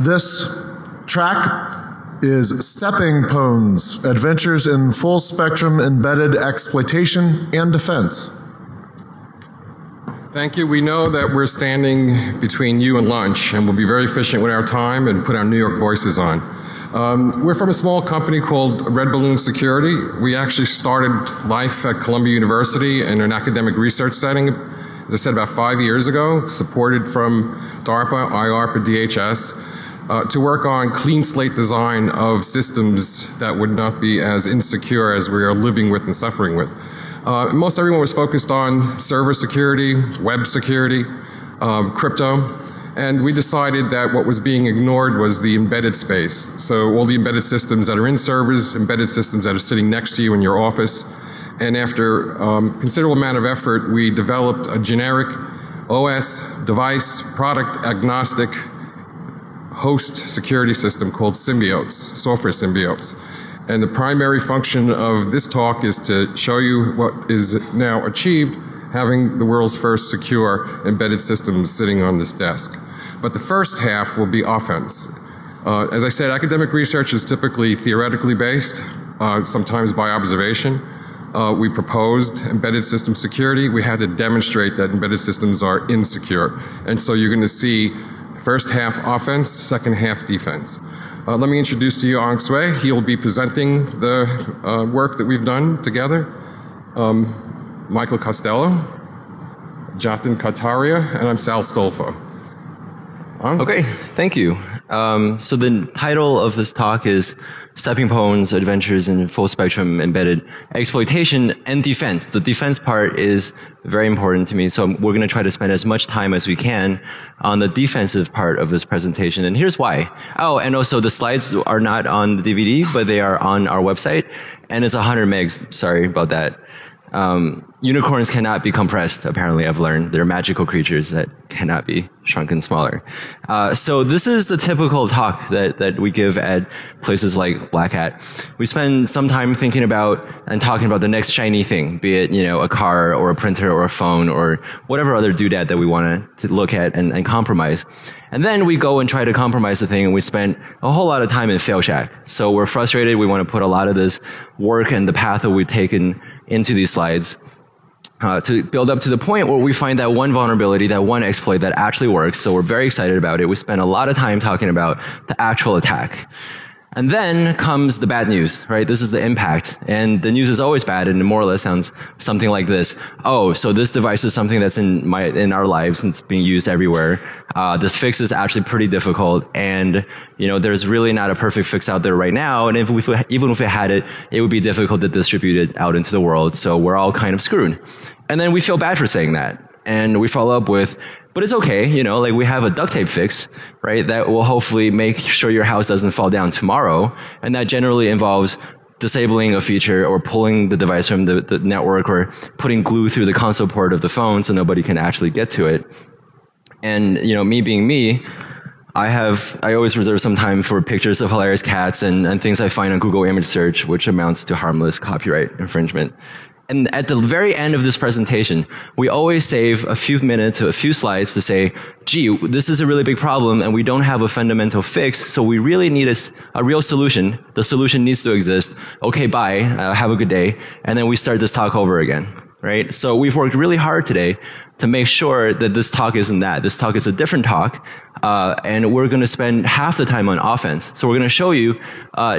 This track is Stepping Stones, Adventures in Full Spectrum Embedded Exploitation and Defense. Thank you. We know that we're standing between you and lunch, and we'll be very efficient with our time and put our New York voices on. We're from a small company called Red Balloon Security. We actually started life at Columbia University in an academic research setting, as I said, about 5 years ago, supported from DARPA, IARPA, DHS, to work on clean slate design of systems that would not be as insecure as we are living with and suffering with. Most everyone was focused on server security, web security, crypto, and we decided that what was being ignored was the embedded space. So all the embedded systems that are in servers, embedded systems that are sitting next to you in your office, and after considerable amount of effort, we developed a generic OS, device, product agnostic host security system called Symbiotes, Software Symbiotes. And the primary function of this talk is to show you what is now achieved, having the world's first secure embedded systems sitting on this desk. But the first half will be offense. As I said, academic research is typically theoretically based, sometimes by observation. We proposed embedded system security. We had to demonstrate that embedded systems are insecure. And so you're going to see first half offense, second half defense. Let me introduce to you Ang Sui. He'll be presenting the work that we've done together. Michael Costello, Jatin Kataria, and I'm Sal Stolfo. Okay, thank you. So the title of this talk is Stepping Stones, Adventures in Full Spectrum Embedded Exploitation and Defense. The defense part is very important to me, so we're going to try to spend as much time as we can on the defensive part of this presentation, and here's why. Oh, and also the slides are not on the DVD, but they are on our website, and it's 100 megs. Sorry about that. Unicorns cannot be compressed, apparently I've learned. They're magical creatures that cannot be shrunken smaller. So this is the typical talk that we give at places like Black Hat. We spend some time thinking about and talking about the next shiny thing, be it, you know, a car or a printer or a phone or whatever other doodad that we want to look at and compromise. And then we go and try to compromise the thing, and we spend a whole lot of time in fail shack. So we're frustrated. We want to put a lot of this work and the path that we've taken into these slides to build up to the point where we find that one vulnerability, that one exploit that actually works. So we're very excited about it. We spend a lot of time talking about the actual attack. And then comes the bad news, right? This is the impact. And the news is always bad, and it more or less sounds something like this. Oh, so this device is something that's in our lives and it's being used everywhere. The fix is actually pretty difficult, and you know, there's really not a perfect fix out there right now. And even if we had it, it would be difficult to distribute it out into the world. So we're all kind of screwed. And then we feel bad for saying that. And we follow up with, but it's okay, you know, like we have a duct tape fix, right, that will hopefully make sure your house doesn't fall down tomorrow. And that generally involves disabling a feature or pulling the device from the network or putting glue through the console port of the phone so nobody can actually get to it. And, you know, me being me, I always reserve some time for pictures of hilarious cats and things I find on Google image search, which amounts to harmless copyright infringement. And at the very end of this presentation, we always save a few minutes, a few slides to say, gee, this is a really big problem and we don't have a fundamental fix, so we really need a real solution. The solution needs to exist. Okay, bye, have a good day. And then we start this talk over again, right? So we've worked really hard today to make sure that this talk isn't that. This talk is a different talk, and we're going to spend half the time on offense. So we're going to show you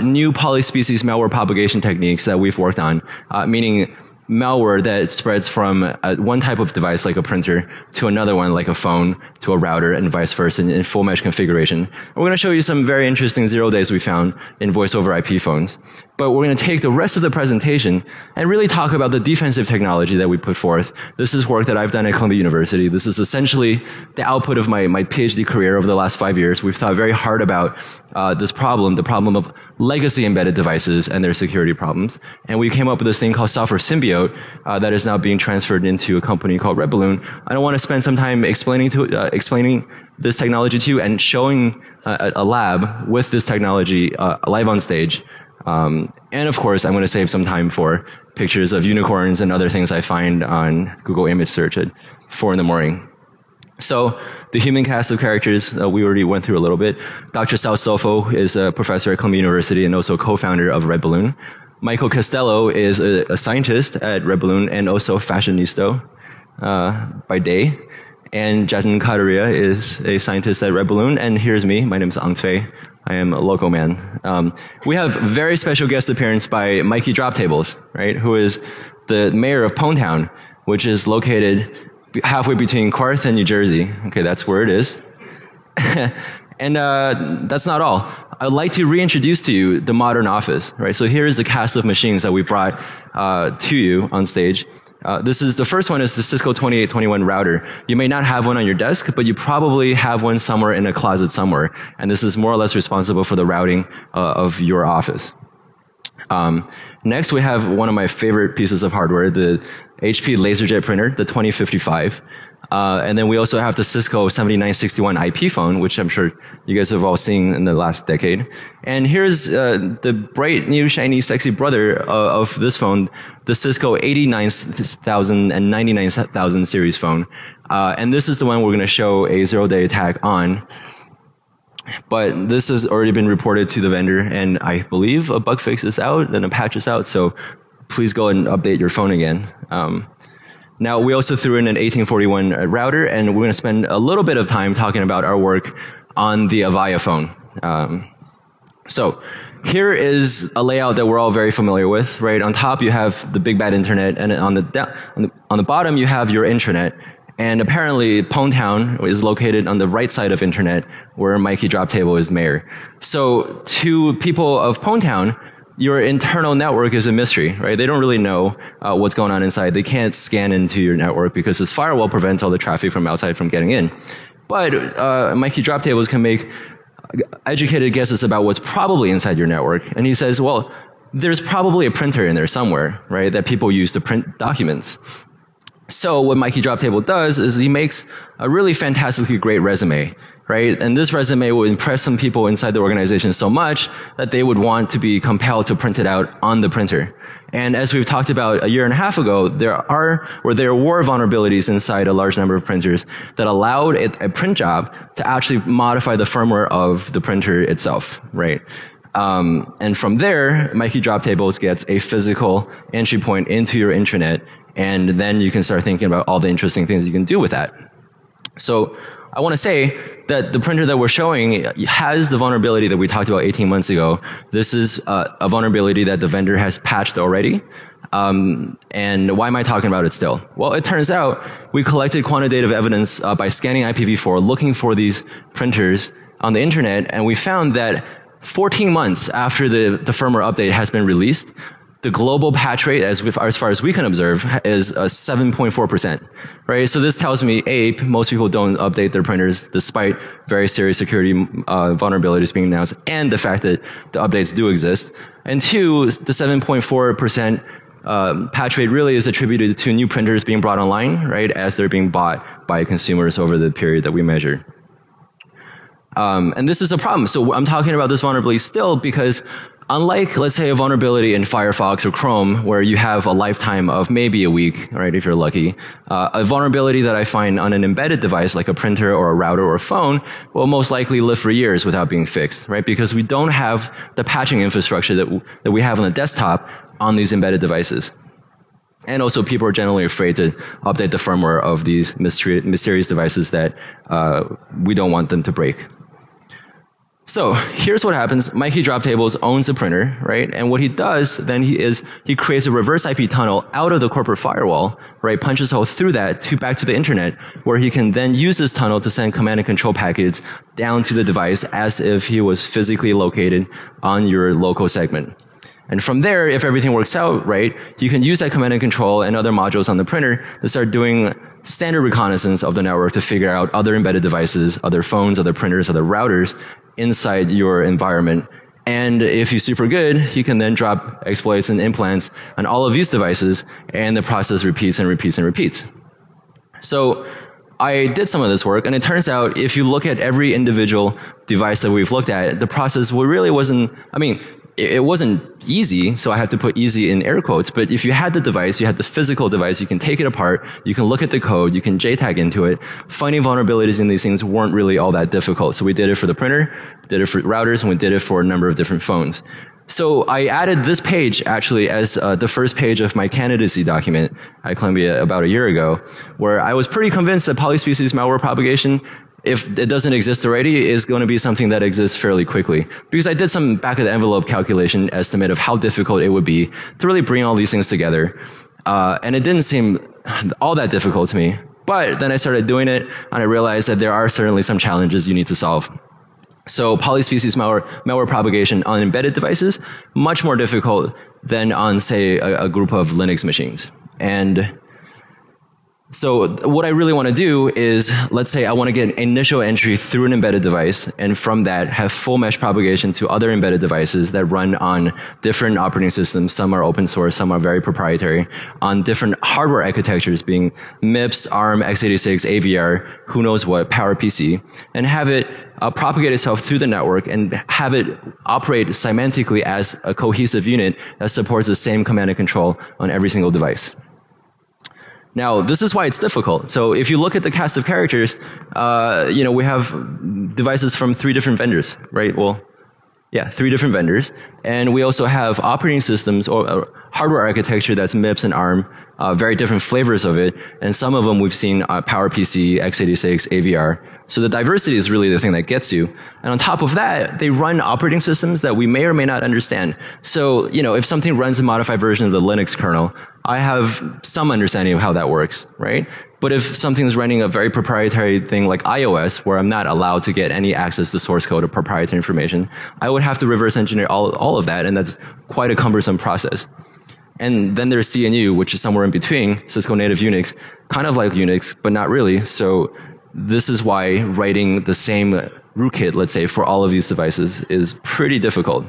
new polyspecies malware propagation techniques that we've worked on, meaning malware that spreads from one type of device like a printer to another one like a phone to a router and vice versa in full mesh configuration. We're going to show you some very interesting 0 days we found in voice over IP phones. But we're going to take the rest of the presentation and really talk about the defensive technology that we put forth. This is work that I've done at Columbia University. This is essentially the output of my PhD career over the last 5 years. We've thought very hard about this problem, the problem of legacy embedded devices and their security problems. And we came up with this thing called Software Symbiote that is now being transferred into a company called Red Balloon. I don't want to spend some time explaining this technology to you and showing a lab with this technology live on stage. And of course, I'm going to save some time for pictures of unicorns and other things I find on Google image search at 4 in the morning. So the human cast of characters, we already went through a little bit. Dr. Stolfo is a professor at Columbia University and also co-founder of Red Balloon. Michael Costello is a scientist at Red Balloon and also fashionista by day. And Jatin Kadaria is a scientist at Red Balloon. And here's me. My name is Ang Cui. I am a local man. We have very special guest appearance by Mikey Droptables, right? Who is the mayor of Ponetown, which is located halfway between Quarth and New Jersey. Okay, that's where it is. And that's not all. I'd like to reintroduce to you the modern office, right? So here is the cast of machines that we brought to you on stage. The first one is the Cisco 2821 router. You may not have one on your desk, but you probably have one somewhere in a closet somewhere. And this is more or less responsible for the routing of your office. Next, we have one of my favorite pieces of hardware, the HP LaserJet printer, the 2055. And then we also have the Cisco 7961 IP phone, which I'm sure you guys have all seen in the last decade. And here's the bright, new, shiny, sexy brother of this phone, the Cisco 89000 and 99000 series phone. And this is the one we're going to show a zero-day attack on. But this has already been reported to the vendor, and I believe a bug fix is out and a patch is out, so please go and update your phone again. Now, we also threw in an 1841 router, and we're going to spend a little bit of time talking about our work on the Avaya phone. So here is a layout that we're all very familiar with, right? On top, you have the big bad internet, and on the bottom, you have your intranet. And apparently, Ponetown is located on the right side of internet, where Mikey Droptable is mayor. So to people of Ponetown, your internal network is a mystery, right? They don't really know what's going on inside. They can't scan into your network because this firewall prevents all the traffic from outside from getting in. But Mikey Droptables can make educated guesses about what's probably inside your network. And he says, well, there's probably a printer in there somewhere, right, that people use to print documents. So what Mikey Droptable does is he makes a really fantastically great resume, right? And this resume will impress some people inside the organization so much that they would want to be compelled to print it out on the printer. And as we've talked about a year and a half ago, there were vulnerabilities inside a large number of printers that allowed a print job to actually modify the firmware of the printer itself, right? And from there, Mikey Droptables gets a physical entry point into your intranet, and then you can start thinking about all the interesting things you can do with that. So I want to say that the printer that we're showing has the vulnerability that we talked about 18 months ago. This is a vulnerability that the vendor has patched already. And why am I talking about it still? Well, it turns out we collected quantitative evidence by scanning IPv4, looking for these printers on the internet, and we found that 14 months after the firmware update has been released, the global patch rate, as far as we can observe, is 7.4%, right? So this tells me, A, most people don't update their printers despite very serious security vulnerabilities being announced, and the fact that the updates do exist. And two, the 7.4% patch rate really is attributed to new printers being brought online, right, as they're being bought by consumers over the period that we measure. And this is a problem. So I'm talking about this vulnerability still because unlike, let's say, a vulnerability in Firefox or Chrome, where you have a lifetime of maybe a week, right, if you're lucky, a vulnerability that I find on an embedded device like a printer or a router or a phone will most likely live for years without being fixed, right, because we don't have the patching infrastructure that we have on the desktop on these embedded devices. And also, people are generally afraid to update the firmware of these mysterious devices that we don't want them to break. So here's what happens. Mikey Droptables owns a printer, right? And what he does then he creates a reverse IP tunnel out of the corporate firewall, right? Punches a hole through that back to the internet, where he can then use this tunnel to send command and control packets down to the device as if he was physically located on your local segment. And from there, if everything works out right, you can use that command and control and other modules on the printer to start doing standard reconnaissance of the network to figure out other embedded devices, other phones, other printers, other routers inside your environment. And if you're super good, you can then drop exploits and implants on all of these devices, and the process repeats and repeats and repeats. So I did some of this work, and it turns out if you look at every individual device that we've looked at, the process really wasn't, I mean, it wasn't easy, so I have to put easy in air quotes, but if you had the device, you had the physical device, you can take it apart, you can look at the code, you can JTAG into it. Finding vulnerabilities in these things weren't really all that difficult. So we did it for the printer, did it for routers, and we did it for a number of different phones. So I added this page actually as the first page of my candidacy document at Columbia about a year ago, where I was pretty convinced that polyspecies malware propagation, if it doesn't exist already, is going to be something that exists fairly quickly. Because I did some back of the envelope calculation estimate of how difficult it would be to really bring all these things together. And it didn't seem all that difficult to me. But then I started doing it and I realized that there are certainly some challenges you need to solve. So polyspecies malware propagation on embedded devices, much more difficult than on, say, a group of Linux machines. And so what I really want to do is, let's say I want to get an initial entry through an embedded device, and from that have full mesh propagation to other embedded devices that run on different operating systems. Some are open source, some are very proprietary, on different hardware architectures being MIPS, ARM, x86, AVR, who knows what, PowerPC, and have it propagate itself through the network and have it operate semantically as a cohesive unit that supports the same command and control on every single device. Now, this is why it's difficult. So if you look at the cast of characters, you know, we have devices from 3 different vendors, right? Well, yeah, 3 different vendors. And we also have operating systems or hardware architecture that's MIPS and ARM, very different flavors of it. And some of them we've seen PowerPC, x86, AVR. So the diversity is really the thing that gets you. And on top of that, they run operating systems that we may or may not understand. So, you know, if something runs a modified version of the Linux kernel, I have some understanding of how that works, right? But if something's running a very proprietary thing like iOS, where I'm not allowed to get any access to source code or proprietary information, I would have to reverse engineer all of that, and that's quite a cumbersome process. And then there's CNU, which is somewhere in between, Cisco native Unix, kind of like Unix, but not really. So this is why writing the same rootkit, let's say, for all of these devices is pretty difficult.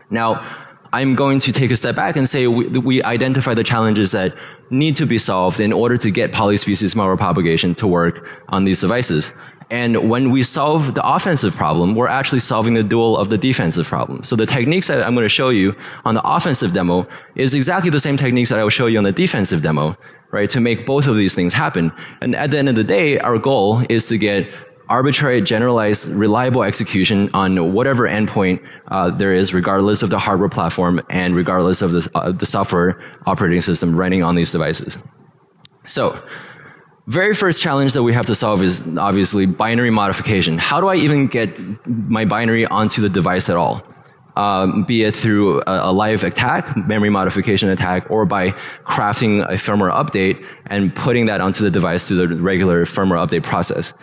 Now, I'm going to take a step back and say we identify the challenges that need to be solved in order to get polyspecies malware propagation to work on these devices. And when we solve the offensive problem, we're actually solving the dual of the defensive problem. So the techniques that I'm going to show you on the offensive demo is exactly the same techniques that I will show you on the defensive demo, right, to make both of these things happen. And at the end of the day, our goal is to get arbitrary, generalized, reliable execution on whatever endpoint there is, regardless of the hardware platform and regardless of the software operating system running on these devices. So, very first challenge that we have to solve is obviously binary modification. How do I even get my binary onto the device at all? Be it through a live attack, memory modification attack, or by crafting a firmware update and putting that onto the device through the regular firmware update process.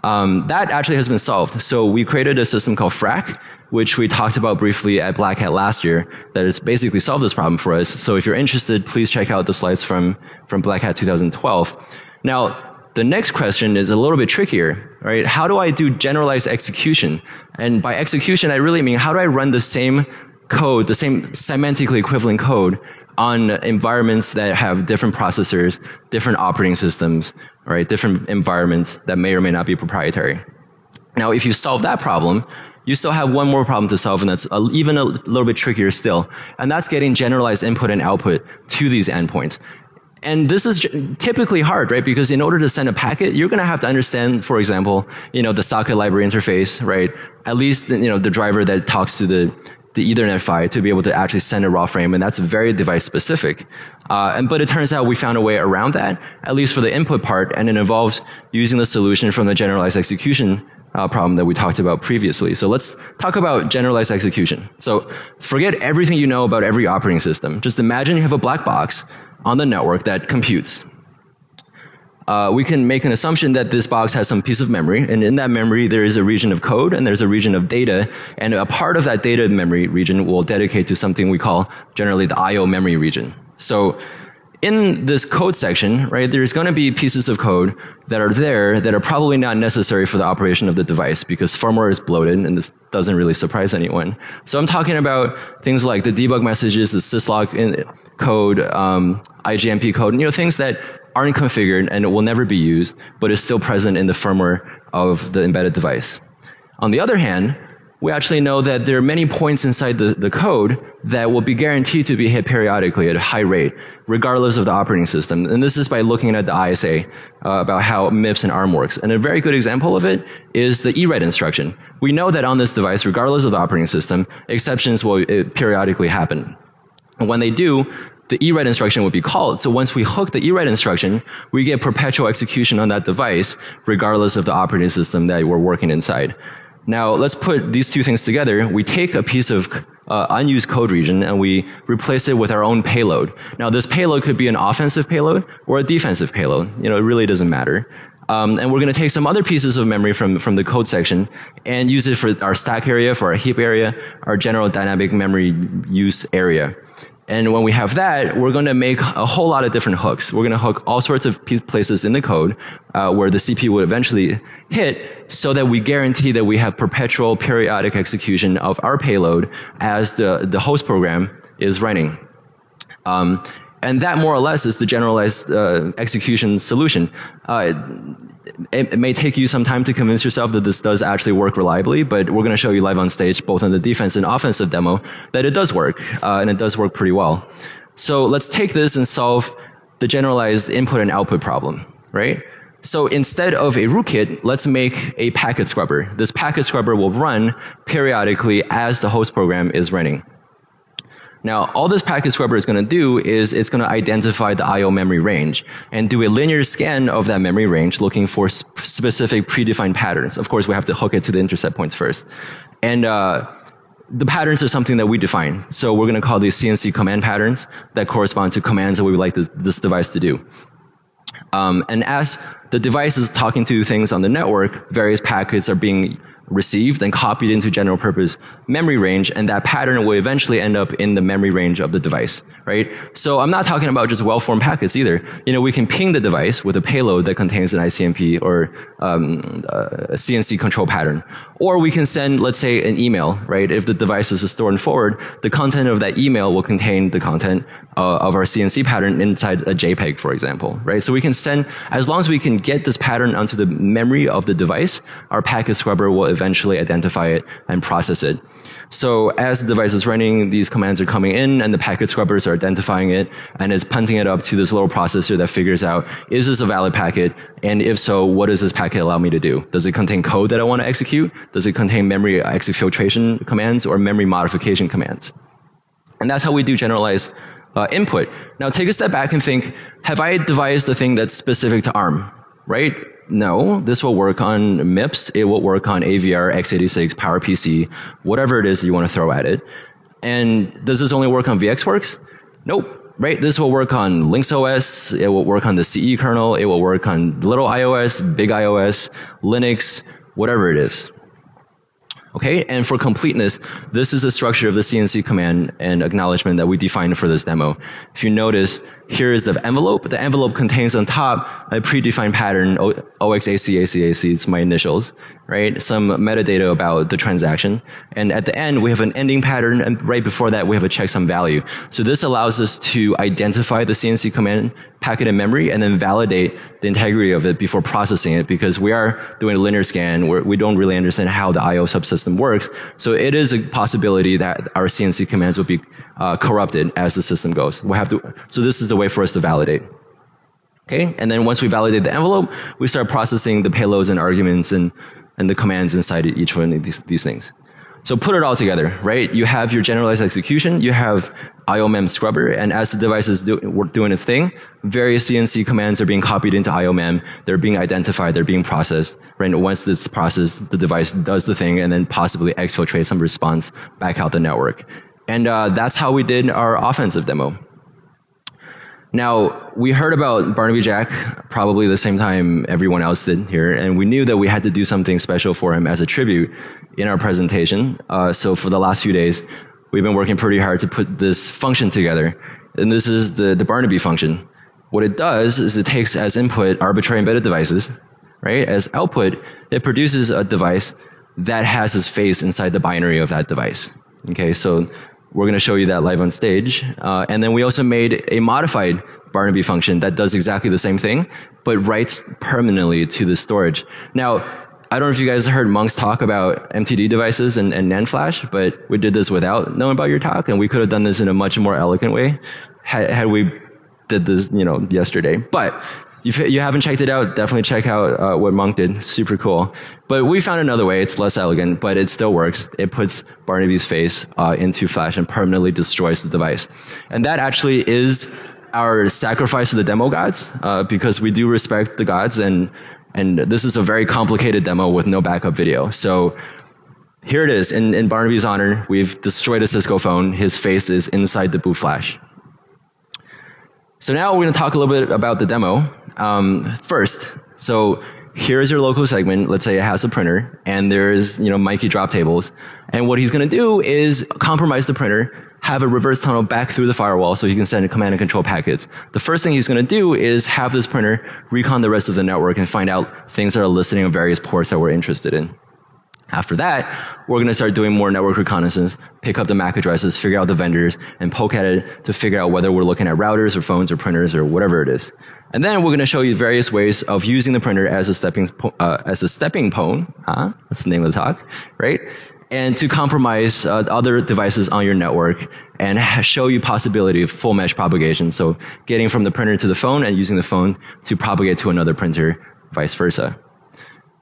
That actually has been solved. So we created a system called FRAC, which we talked about briefly at Black Hat last year, that has basically solved this problem for us. So if you're interested, please check out the slides from Black Hat 2012. Now, the next question is a little bit trickier, right? How do I do generalized execution? And by execution, I really mean, how do I run the same code, the same semantically equivalent code on environments that have different processors, different operating systems, right? Different environments that may or may not be proprietary. Now, if you solve that problem, you still have one more problem to solve, and that's even a little bit trickier still. And that's getting generalized input and output to these endpoints. And this is typically hard, right? Because in order to send a packet, you're going to have to understand, for example, you know, the socket library interface, right? At least, you know, the driver that talks to the Ethernet PHY to be able to actually send a raw frame, and that's very device specific. But it turns out we found a way around that, at least for the input part, and it involves using the solution from the generalized execution problem that we talked about previously. So let's talk about generalized execution. So forget everything you know about every operating system. Just imagine you have a black box on the network that computes. We can make an assumption that this box has some piece of memory, and in that memory there is a region of code and there's a region of data, and a part of that data memory region will dedicate to something we call generally the I/O memory region. So in this code section, right, there's going to be pieces of code that are there that are probably not necessary for the operation of the device because firmware is bloated, and this doesn't really surprise anyone. So I'm talking about things like the debug messages, the syslog code, IGMP code, you know, things that aren't configured and it will never be used, but is still present in the firmware of the embedded device. On the other hand, we actually know that there are many points inside the code that will be guaranteed to be hit periodically at a high rate, regardless of the operating system. And this is by looking at the ISA about how MIPS and ARM works. And a very good example of it is the ERED instruction. We know that on this device, regardless of the operating system, exceptions will periodically happen. And when they do, the ERED instruction will be called. So once we hook the ERED instruction, we get perpetual execution on that device, regardless of the operating system that we're working inside. Now, let's put these two things together. We take a piece of unused code region and we replace it with our own payload. Now, this payload could be an offensive payload or a defensive payload. You know, it really doesn't matter. And we're going to take some other pieces of memory from the code section and use it for our stack area, for our heap area, our general dynamic memory use area. And when we have that, we're going to make a whole lot of different hooks. We're going to hook all sorts of places in the code where the CPU will eventually hit, so that we guarantee that we have perpetual periodic execution of our payload as the host program is running. And that more or less is the generalized execution solution. It may take you some time to convince yourself that this does actually work reliably, but we're going to show you live on stage, both in the defense and offensive demo, that it does work, and it does work pretty well. So let's take this and solve the generalized input and output problem, right? So instead of a rootkit, let's make a packet scrubber. This packet scrubber will run periodically as the host program is running. Now, all this packet scrubber is going to do is it's going to identify the I/O memory range and do a linear scan of that memory range, looking for specific predefined patterns. Of course, we have to hook it to the intercept points first. And the patterns are something that we define. So we're going to call these CNC command patterns that correspond to commands that we would like this device to do. And as the device is talking to things on the network, various packets are being received and copied into general purpose memory range, and that pattern will eventually end up in the memory range of the device, right? So I'm not talking about just well-formed packets either. You know, we can ping the device with a payload that contains an ICMP or a CNC control pattern. Or we can send, let's say, an email, right? If the device is a store and forward, the content of that email will contain the content of our CNC pattern inside a JPEG, for example, right? So we can send, as long as we can get this pattern onto the memory of the device, our packet scrubber will eventually identify it and process it. So as the device is running, these commands are coming in and the packet scrubbers are identifying it, and it's punting it up to this little processor that figures out, is this a valid packet? And if so, what does this packet allow me to do? Does it contain code that I want to execute? Does it contain memory exfiltration commands or memory modification commands? And that's how we do generalized input. Now take a step back and think, have I devised a thing that's specific to ARM, right? No, this will work on MIPS, it will work on AVR, x86, PowerPC, whatever it is that you want to throw at it. And does this only work on VxWorks? Nope, right? This will work on Lynx OS, it will work on the CE kernel, it will work on little iOS, big iOS, Linux, whatever it is. Okay, and for completeness, this is the structure of the CNC command and acknowledgement that we defined for this demo. If you notice, here is the envelope. The envelope contains on top a predefined pattern, OXACACAC, it's my initials, right? Some metadata about the transaction. And at the end, we have an ending pattern, and right before that, we have a checksum value. So this allows us to identify the CNC command packet in memory and then validate the integrity of it before processing it, because we are doing a linear scan where we don't really understand how the I/O subsystem works. So it is a possibility that our CNC commands will be corrupted as the system goes. We'll have to, so this is the way for us to validate. Okay, and then once we validate the envelope, we start processing the payloads and arguments and the commands inside each one of these things. So put it all together, right? You have your generalized execution, you have IOMEM scrubber, and as the device is doing its thing, various CNC commands are being copied into IOMEM, they're being identified, they're being processed, right? And once it's processed, the device does the thing and then possibly exfiltrates some response back out the network. And that's how we did our offensive demo. Now, we heard about Barnaby Jack probably the same time everyone else did here, and we knew that we had to do something special for him as a tribute in our presentation. So for the last few days, we've been working pretty hard to put this function together. And this is the Barnaby function. What it does is it takes as input arbitrary embedded devices, right? As output, it produces a device that has its face inside the binary of that device. Okay, so we're going to show you that live on stage. And then we also made a modified Barnaby function that does exactly the same thing, but writes permanently to the storage. Now, I don't know if you guys heard Monk's talk about MTD devices and NAND flash, but we did this without knowing about your talk, and we could have done this in a much more elegant way had we did this, yesterday. But if you haven't checked it out, definitely check out what Monk did. Super cool. But we found another way. It's less elegant, but it still works. It puts Barnaby's face into flash and permanently destroys the device. And that actually is our sacrifice to the demo gods, because we do respect the gods, and this is a very complicated demo with no backup video. So here it is. In Barnaby's honor, we've destroyed a Cisco phone. His face is inside the boot flash. So now we're going to talk a little bit about the demo. First, so here's your local segment. Let's say it has a printer, and there's, Mikey drop tables. And what he's going to do is compromise the printer, have a reverse tunnel back through the firewall so he can send command and control packets. The first thing he's going to do is have this printer recon the rest of the network and find out things that are listening on various ports that we're interested in. After that, we're going to start doing more network reconnaissance, pick up the MAC addresses, figure out the vendors, and poke at it to figure out whether we're looking at routers or phones or printers or whatever it is. And then we're going to show you various ways of using the printer as a stepping pone. That's the name of the talk, right? And to compromise other devices on your network and show you possibility of full mesh propagation. So getting from the printer to the phone and using the phone to propagate to another printer, vice versa.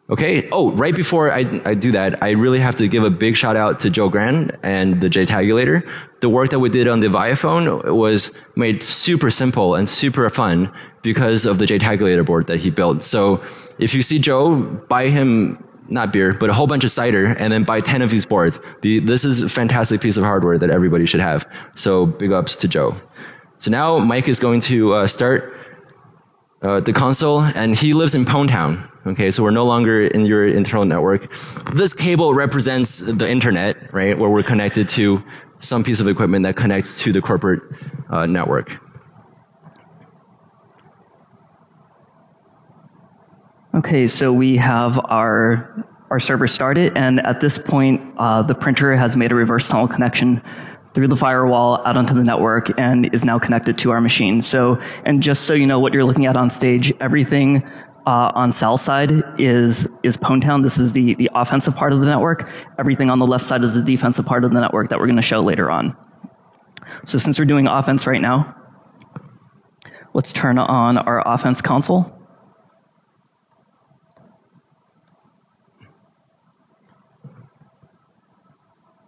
Okay. Oh, right before I do that, I really have to give a big shout out to Joe Grand and the JTagulator. The work that we did on the ViaPhone was made super simple and super fun because of the JTagulator board that he built. So if you see Joe, buy him not beer, but a whole bunch of cider, and then buy 10 of these boards. This is a fantastic piece of hardware that everybody should have. So big ups to Joe. So now Mike is going to start the console, and he lives in Pwn Town. Okay, so we're no longer in your internal network. This cable represents the internet, right, where we're connected to some piece of equipment that connects to the corporate network. Okay, so we have our server started, and at this point, the printer has made a reverse tunnel connection through the firewall out onto the network and is now connected to our machine. So, and just so you know what you're looking at on stage, everything on Sal's side is Pwn Town. This is the offensive part of the network. Everything on the left side is the defensive part of the network that we're going to show later on. So since we're doing offense right now, let's turn on our offense console.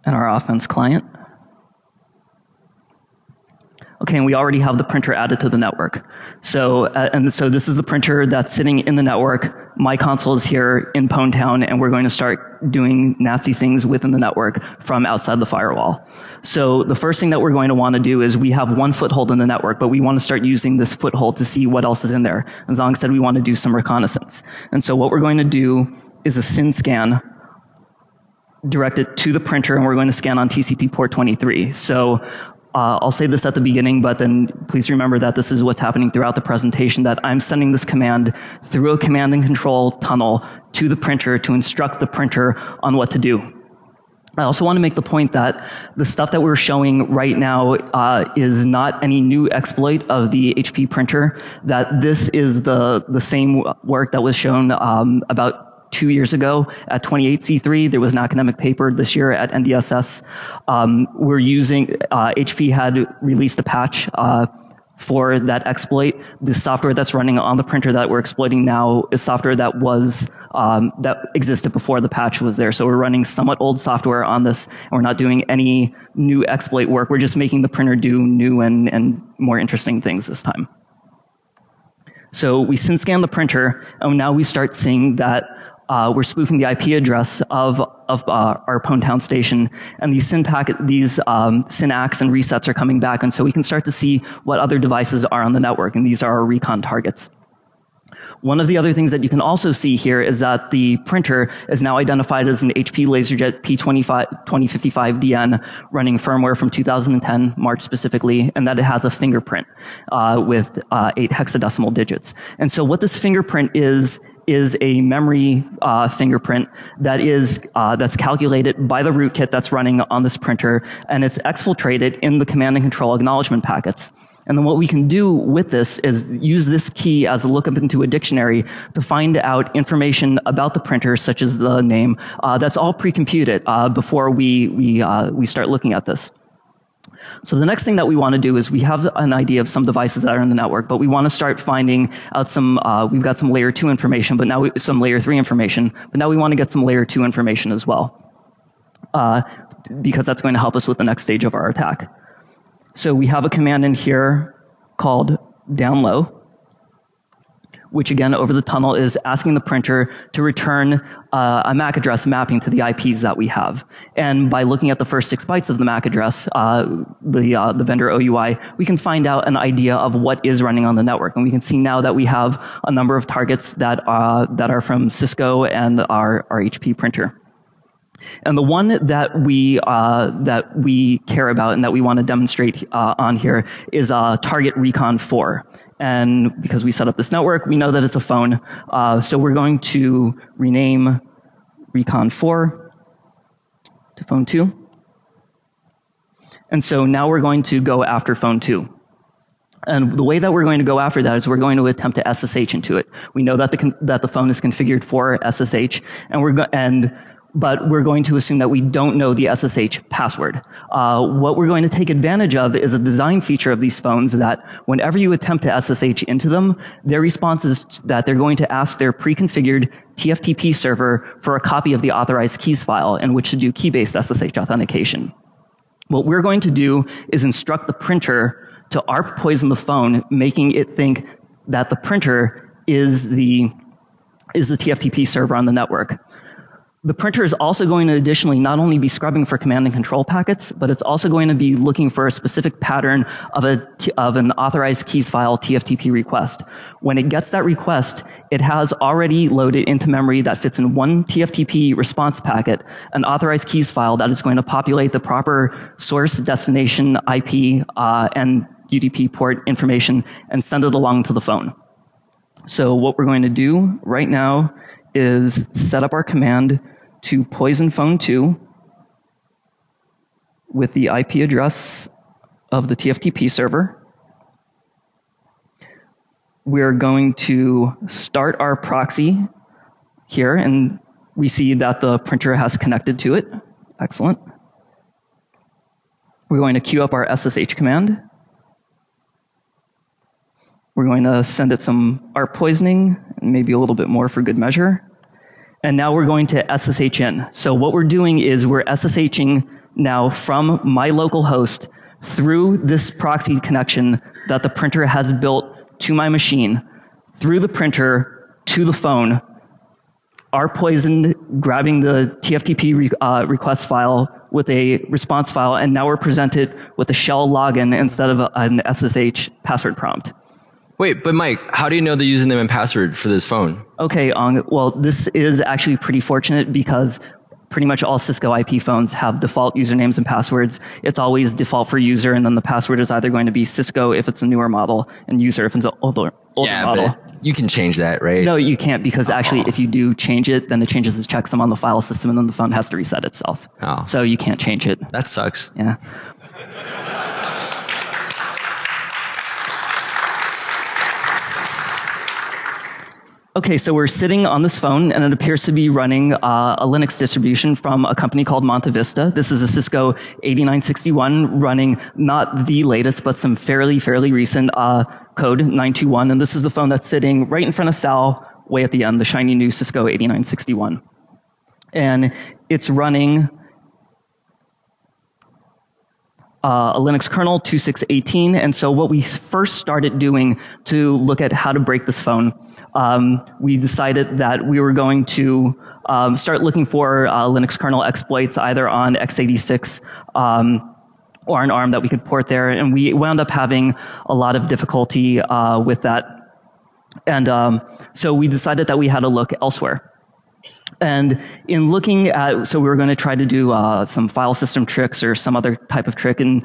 And our offense client. Okay, and we already have the printer added to the network. So, so this is the printer that's sitting in the network. My console is here in Pwn Town, and we're going to start doing nasty things within the network from outside the firewall. So the first thing that we're going to want to do is we have one foothold in the network, but we want to start using this foothold to see what else is in there. As Zong said, we want to do some reconnaissance. And so what we're going to do is a SYN scan directed to the printer, and we're going to scan on TCP port 23. So I'll say this at the beginning, but then please remember that this is what's happening throughout the presentation, that I'm sending this command through a command and control tunnel to the printer to instruct the printer on what to do. I also want to make the point that the stuff that we're showing right now is not any new exploit of the HP printer, that this is the same work that was shown about 2 years ago at 28C3. There was an academic paper this year at NDSS. We're using, HP had released a patch for that exploit. The software that's running on the printer that we're exploiting now is software that was, that existed before the patch was there. So we're running somewhat old software on this, and we're not doing any new exploit work. We're just making the printer do new and more interesting things this time. So we SYN scan the printer, and now we start seeing that we're spoofing the IP address of our Pwn Town station, and these SYN packet, these SYN ACKs and resets are coming back, and so we can start to see what other devices are on the network, and these are our recon targets. One of the other things that you can also see here is that the printer is now identified as an HP LaserJet P2055DN running firmware from 2010, March specifically, and that it has a fingerprint with 8 hexadecimal digits. And so what this fingerprint is a memory fingerprint that is that's calculated by the rootkit that's running on this printer, and it's exfiltrated in the command and control acknowledgement packets. And then what we can do with this is use this key as a lookup into a dictionary to find out information about the printer, such as the name. That's all pre-computed before we start looking at this. So the next thing that we want to do is we have an idea of some devices that are in the network, but we want to start finding out some, we've got some layer 2 information, but now some layer 3 information, but now we want to get some layer 2 information as well, because that's going to help us with the next stage of our attack. So we have a command in here called down low, which again over the tunnel is asking the printer to return a MAC address mapping to the IPs that we have. And by looking at the first 6 bytes of the MAC address, the vendor OUI, we can find out an idea of what is running on the network. And we can see now that we have a number of targets that are from Cisco and our HP printer. And the one that we care about and that we want to demonstrate on here is target recon 4. And because we set up this network, we know that it's a phone. So we're going to rename recon 4 to phone 2. And so now we're going to go after phone 2. And the way that we're going to go after that is we're going to attempt to SSH into it. We know that the phone is configured for SSH, but we're going to assume that we don't know the SSH password. What we're going to take advantage of is a design feature of these phones that whenever you attempt to SSH into them, their response is that they're going to ask their pre-configured TFTP server for a copy of the authorized keys file in which to do key-based SSH authentication. What we're going to do is instruct the printer to ARP poison the phone, making it think that the printer is the TFTP server on the network. The printer is also going to additionally not only be scrubbing for command and control packets, but it's also going to be looking for a specific pattern of an authorized keys file TFTP request. When it gets that request, it has already loaded into memory that fits in one TFTP response packet, an authorized keys file that is going to populate the proper source, destination, IP, and UDP port information and send it along to the phone. So what we're going to do right now is set up our command to poison phone 2 with the IP address of the TFTP server. We're going to start our proxy here, and we see that the printer has connected to it. Excellent. We're going to queue up our SSH command. We're going to send it some ARP poisoning, and maybe a little bit more for good measure. And now we're going to SSH in. So what we're doing is we're SSHing now from my local host through this proxy connection that the printer has built to my machine, through the printer to the phone, ARP poisoned, grabbing the TFTP request file with a response file, and now we're presented with a shell login instead of an SSH password prompt. Wait, but Mike, how do you know the username and password for this phone? Okay, well, this is actually pretty fortunate because pretty much all Cisco IP phones have default usernames and passwords. It's always default for user, and then the password is either going to be Cisco if it's a newer model, and user if it's an older model. But you can change that, right? No, you can't, because actually if you do change it, then it changes the checksum on the file system, and then the phone has to reset itself. Oh. So you can't change it. That sucks. Yeah. Okay, so we're sitting on this phone, and it appears to be running a Linux distribution from a company called Monte Vista. This is a Cisco 8961 running not the latest, but some fairly recent code, 921. And this is the phone that's sitting right in front of Sal, way at the end, the shiny new Cisco 8961. And it's running a Linux kernel 2618. And so what we first started doing to look at how to break this phone, we decided that we were going to start looking for Linux kernel exploits either on x86 or an ARM that we could port there. And we wound up having a lot of difficulty with that. And so we decided that we had to look elsewhere. And in looking at, so we were going to try to do some file system tricks or some other type of trick. And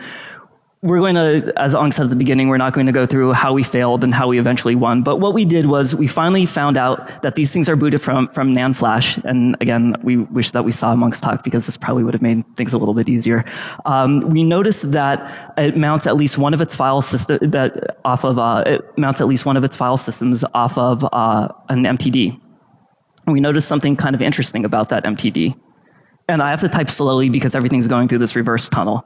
we're going to, as Ong said at the beginning, we're not going to go through how we failed and how we eventually won. But what we did was we finally found out that these things are booted from NAND flash. And again, we wish that we saw Monk's talk because this probably would have made things a little bit easier. We noticed that it mounts at least one of its file system it mounts at least one of its file systems off of an MTD. And we noticed something kind of interesting about that MTD. And I have to type slowly because everything's going through this reverse tunnel.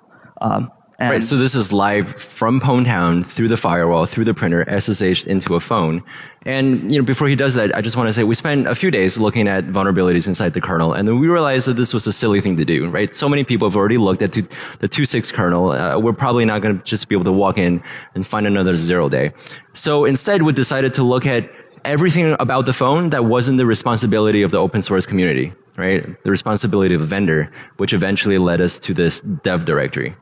Right, so this is live from Pwntown through the firewall, through the printer, SSH into a phone. And, you know, before he does that, I just want to say we spent a few days looking at vulnerabilities inside the kernel, and then we realized that this was a silly thing to do, right? So many people have already looked at the 2.6 kernel. We're probably not going to just be able to walk in and find another 0 day. So instead, we decided to look at everything about the phone that wasn't the responsibility of the open source community, right? The responsibility of a vendor, which eventually led us to this dev directory.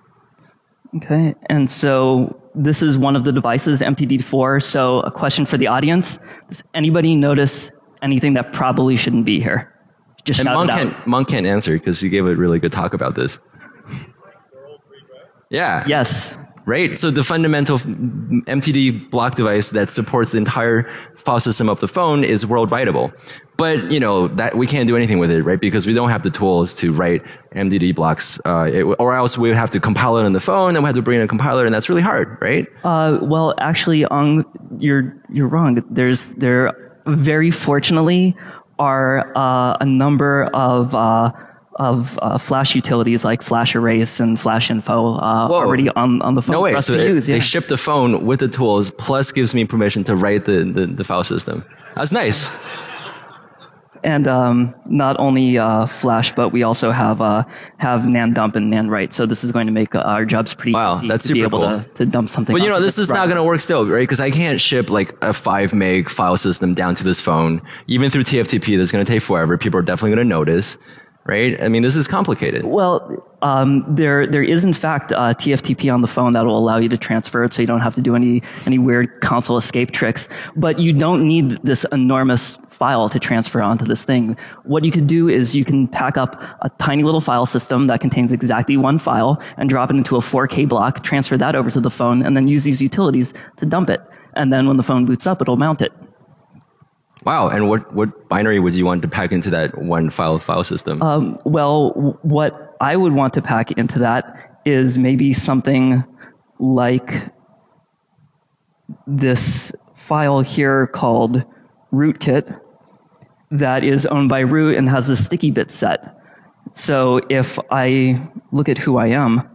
Okay, and so this is one of the devices, MTD4. So a question for the audience: does anybody notice anything that probably shouldn't be here? Just shout it out. Monk can't answer because he gave a really good talk about this. Yeah. Yes. Right? So the fundamental MTD block device that supports the entire file system of the phone is world writable. But, you know, that we can't do anything with it, right? Because we don't have the tools to write MTD blocks, or else we would have to compile it on the phone, then we have to bring in a compiler, and that's really hard, right? Well, actually, you're wrong. There very fortunately are a number of flash utilities like Flash Erase and Flash Info already on the phone for us to use. Yeah. They ship the phone with the tools, plus gives me permission to write the file system. That's nice. And not only Flash, but we also have NAND dump and NAND write. So this is going to make our jobs pretty easy that's to be super able cool. to dump something. But you know, this is not going to work still, right? Because I can't ship like a 5 meg file system down to this phone. Even through TFTP, that's going to take forever. People are definitely going to notice. Right? I mean, this is complicated. Well, there is in fact TFTP on the phone that will allow you to transfer it, so you don't have to do any weird console escape tricks. But you don't need this enormous file to transfer onto this thing. What you could do is you can pack up a tiny little file system that contains exactly one file and drop it into a 4K block, transfer that over to the phone, and then use these utilities to dump it. And then when the phone boots up, it'll mount it. Wow, and what binary would you want to pack into that one file system? Well, what I would want to pack into that is maybe something like this file here called rootkit that is owned by root and has a sticky bit set. So if I look at who I am,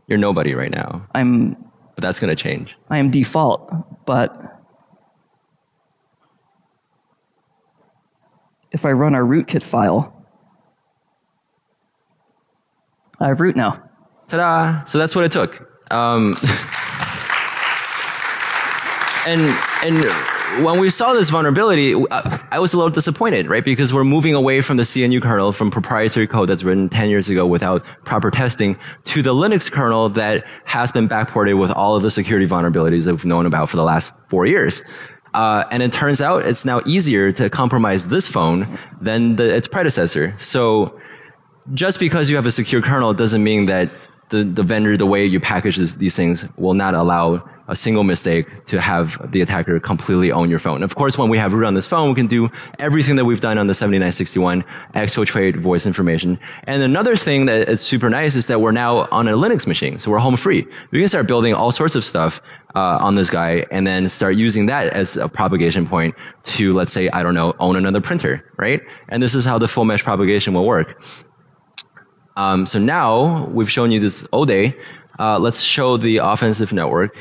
you're nobody right now. But that's going to change. I am default, but if I run our rootkit file, I have root now. Ta-da! So that's what it took. And when we saw this vulnerability, I was a little disappointed, right? Because we're moving away from the CNU kernel, from proprietary code that's written 10 years ago without proper testing, to the Linux kernel that has been backported with all of the security vulnerabilities that we've known about for the last 4 years. And it turns out it's now easier to compromise this phone than its predecessor. So just because you have a secure kernel doesn't mean that the vendor, the way you package these things, will not allow a single mistake to have the attacker completely own your phone. Of course, when we have root on this phone, we can do everything that we've done on the 7961, exfiltrate voice information. And another thing that is super nice is that we're now on a Linux machine, so we're home free. We can start building all sorts of stuff on this guy and then start using that as a propagation point to, let's say, I don't know, own another printer, right? And this is how the full mesh propagation will work. So now we've shown you this ODE. Let's show the offensive network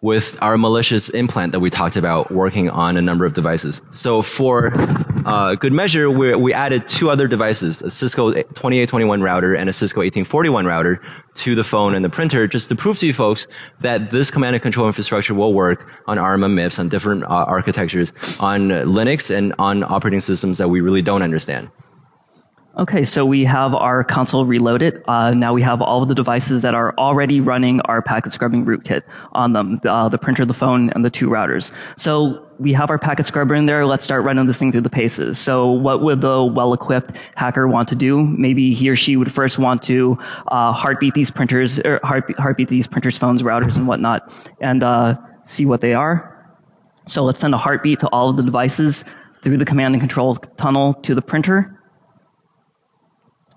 with our malicious implant that we talked about working on a number of devices. So for good measure, we added 2 other devices, a Cisco 2821 router and a Cisco 1841 router to the phone and the printer, just to prove to you folks that this command and control infrastructure will work on ARMA, MIPS, on different architectures, on Linux, and on operating systems that we really don't understand. Okay, so we have our console reloaded. Now we have all of the devices that are already running our packet scrubbing rootkit on them, the printer, the phone, and the 2 routers. So we have our packet scrubber in there. Let's start running this thing through the paces. So what would the well-equipped hacker want to do? Maybe he or she would first want to heartbeat these printers, or heartbeat these printers, phones, routers, and whatnot, and see what they are. So let's send a heartbeat to all of the devices through the command and control tunnel to the printer.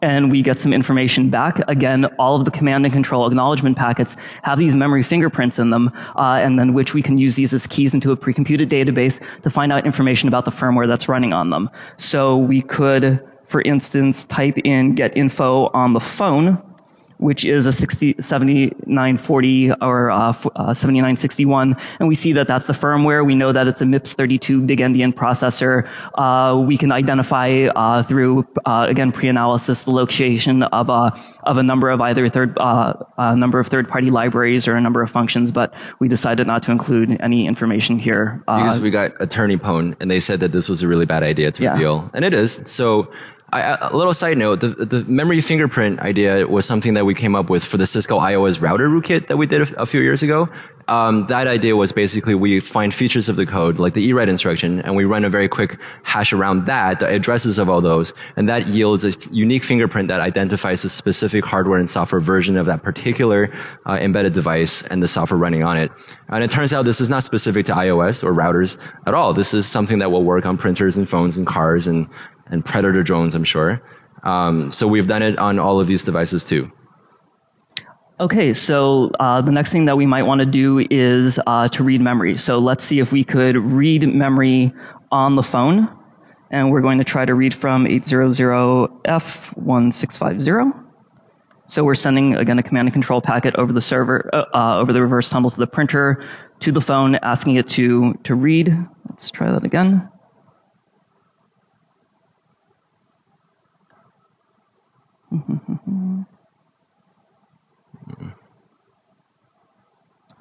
And we get some information back. Again, all of the command and control acknowledgement packets have these memory fingerprints in them, and then which we can use these as keys into a pre-computed database to find out information about the firmware that's running on them. So we could, for instance, type in get info on the phone, which is a 7940 or 7961, and we see that that's the firmware. We know that it's a MIPS 32 big endian processor. We can identify through again pre-analysis the location of a number of either number of third-party libraries or a number of functions, but we decided not to include any information here because we got attorney pwned, and they said that this was a really bad idea to reveal, and it is. So. A little side note, the memory fingerprint idea was something that we came up with for the Cisco iOS router rootkit that we did a few years ago. That idea was basically we find features of the code, like the ERED instruction, and we run a very quick hash around that, the addresses of all those, and that yields a unique fingerprint that identifies a specific hardware and software version of that particular embedded device and the software running on it. And it turns out this is not specific to iOS or routers at all. This is something that will work on printers and phones and cars and Predator drones, I'm sure. So we've done it on all of these devices too. Okay, so the next thing that we might want to do is to read memory. So let's see if we could read memory on the phone. And we're going to try to read from 800F1650. So we're sending, again, a command and control packet over the server, over the reverse tunnel to the printer, to the phone, asking it to read. Let's try that again.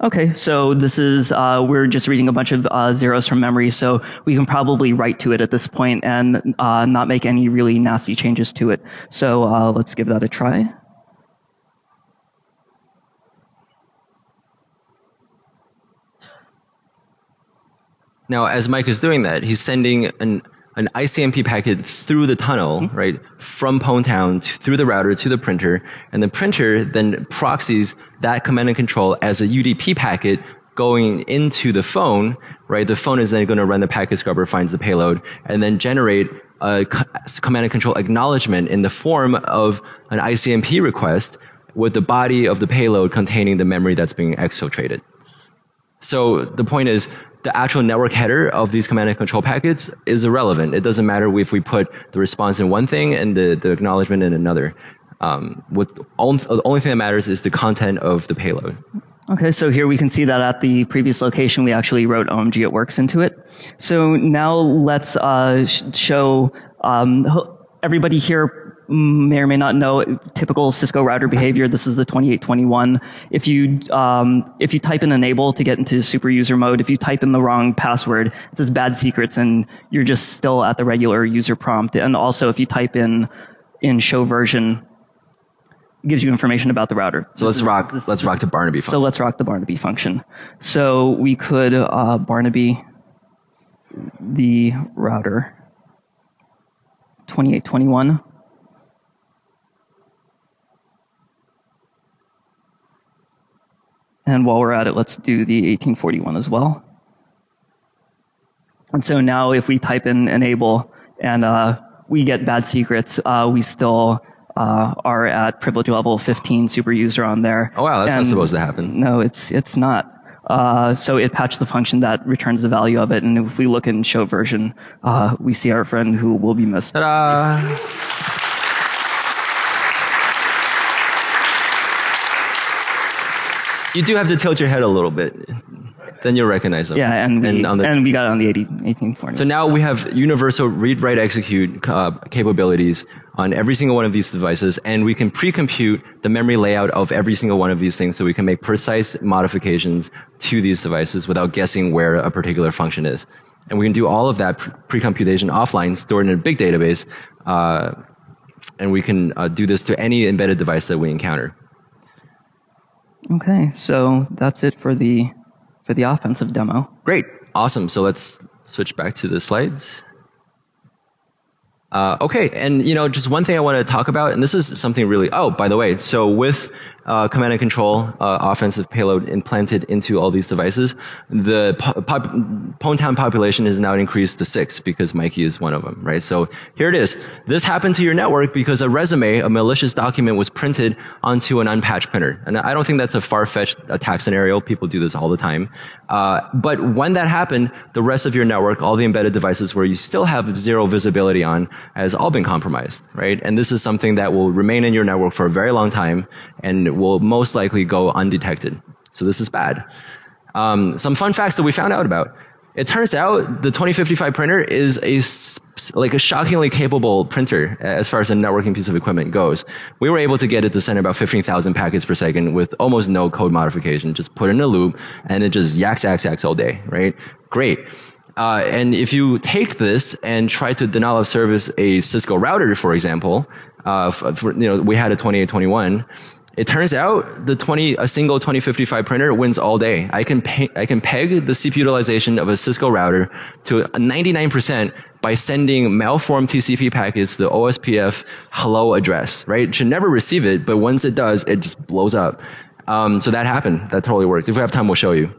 Okay, so this is, we're just reading a bunch of zeros from memory, so we can probably write to it at this point and not make any really nasty changes to it. So let's give that a try. Now, as Mike is doing that, he's sending an ICMP packet through the tunnel, right, from Pwntown through the router to the printer, and the printer then proxies that command and control as a UDP packet going into the phone, right? The phone is then going to run the packet scrubber, finds the payload, and then generate a command and control acknowledgement in the form of an ICMP request with the body of the payload containing the memory that's being exfiltrated. So the point is, the actual network header of these command and control packets is irrelevant. It doesn't matter if we put the response in one thing and the acknowledgement in another. The only thing that matters is the content of the payload. Okay, so here we can see that at the previous location we actually wrote OMG it works into it. So now let's show everybody here may or may not know typical Cisco router behavior. This is the 2821. If you type in enable to get into super user mode, if you type in the wrong password, it says bad secrets and you're just still at the regular user prompt. And also if you type in show version, it gives you information about the router. So let's rock the Barnaby function. So let's rock the Barnaby function. So we could Barnaby the router 2821. And while we're at it, let's do the 1841 as well. And so now if we type in enable and we get bad secrets, we still are at privilege level 15 super user on there. Oh wow, that's not supposed to happen. No, it's not. So it patched the function that returns the value of it. And if we look in show version, we see our friend who will be missed. Ta-da! You do have to tilt your head a little bit. Then you'll recognize them. Yeah, and we got it on the 1840. So now we have universal read, write, execute capabilities on every single one of these devices, and we can pre-compute the memory layout of every single one of these things so we can make precise modifications to these devices without guessing where a particular function is. And we can do all of that pre-computation offline, stored in a big database, and we can do this to any embedded device that we encounter. Okay, so that's it for the offensive demo. Great, awesome. So let's switch back to the slides. Okay, and just one thing I want to talk about, and this is something really, oh, by the way, so with command and control offensive payload implanted into all these devices, the Pwntown population has now increased to 6 because Mikey is one of them, right? So here it is. This happened to your network because a resume, a malicious document, was printed onto an unpatched printer. And I don't think that's a far-fetched attack scenario. People do this all the time. But when that happened, the rest of your network, all the embedded devices where you still have 0 visibility on, has all been compromised, right? And this is something that will remain in your network for a very long time and will most likely go undetected. So this is bad. Some fun facts that we found out about. It turns out the 2055 printer is a shockingly capable printer as far as a networking piece of equipment goes. We were able to get it to send about 15,000 packets per second with almost no code modification. Just put it in a loop and it just yaks all day, right? Great. And if you take this and try to denial of service a Cisco router, for example, we had a 2821. It turns out a single 2055 printer wins all day. I can peg the CPU utilization of a Cisco router to 99% by sending malformed TCP packets to the OSPF hello address, right? It should never receive it, but once it does, it just blows up. So that happened. That totally works. If we have time, we'll show you.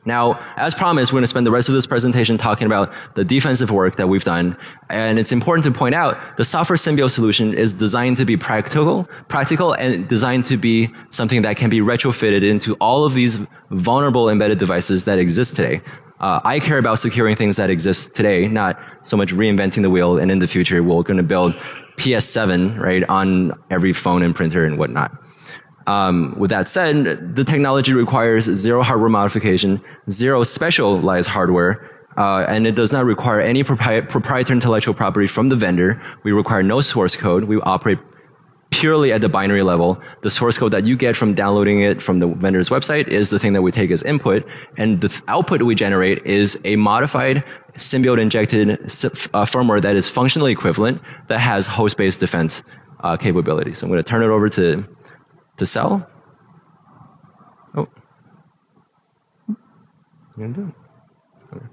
Now, as promised, we're going to spend the rest of this presentation talking about the defensive work that we've done. And it's important to point out the Software Symbiote solution is designed to be practical and designed to be something that can be retrofitted into all of these vulnerable embedded devices that exist today. I care about securing things that exist today, not so much reinventing the wheel. And in the future, we're going to build PS7, right, on every phone and printer and whatnot. With that said, the technology requires 0 hardware modification, 0 specialized hardware, and it does not require any proprietary intellectual property from the vendor. We require no source code. We operate purely at the binary level. The source code that you get from downloading it from the vendor's website is the thing that we take as input, and the output we generate is a modified Symbiote injected firmware that is functionally equivalent, that has host-based defense capabilities. So I'm going to turn it over to Sal. Oh. You gonna do it? Okay.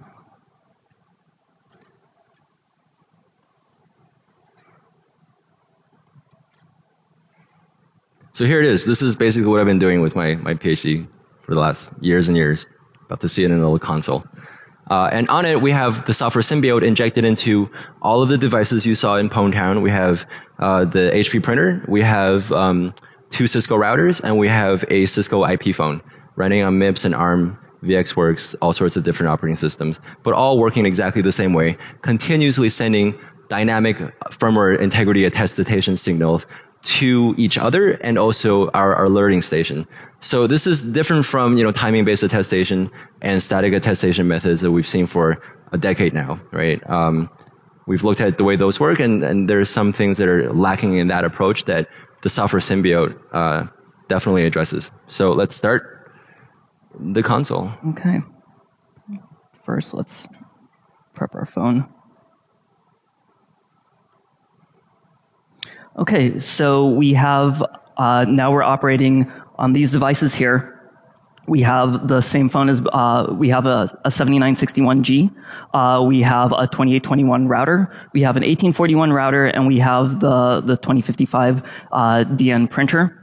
So here it is. This is basically what I've been doing with my PhD for the last years and years. About to see it in a little console. And on it, we have the Software Symbiote injected into all of the devices you saw in Pwntown. We have the HP printer. We have 2 Cisco routers, and we have a Cisco IP phone running on MIPS and ARM, VxWorks, all sorts of different operating systems, but all working exactly the same way, continuously sending dynamic firmware integrity attestation signals to each other and also our alerting station. So this is different from timing-based attestation and static attestation methods that we've seen for a decade now, right? We've looked at the way those work, and there's some things that are lacking in that approach that the Software Symbiote definitely addresses. So let's start the console. Okay. First, let's prep our phone. Okay, so we have, now we're operating on these devices here. We have the same phone as, we have a 7961G, we have a 2821 router, we have an 1841 router, and we have the 2055 DN printer.